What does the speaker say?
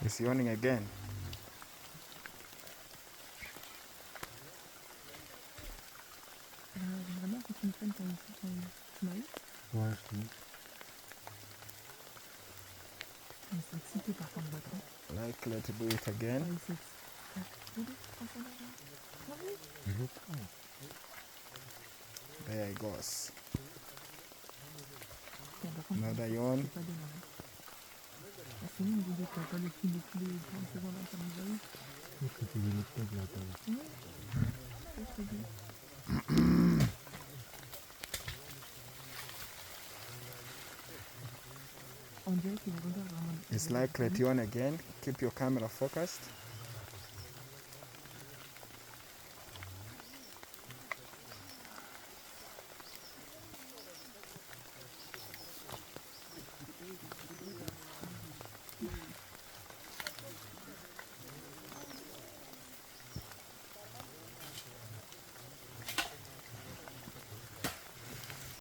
It's yawning again. J'aimerais bien que tu me prennes ton smile. Ouais, je trouve. Mais c'est excité par contre, votre. Likely to do it again. Ouais, c'est excité. Prends ça là. Allez. Je le prends. There it goes. Tiens, par contre, Another c'est yawn. pas démarré. Ah, c'est long de dire que t'as pas le film depuis les 30 secondes à ton visage. Est-ce que tu veux le tag là, toi? Ouais. C'est ce que je dis. On dirait qu'il regarde vraiment. It's likely to yawn again. Keep your camera focused.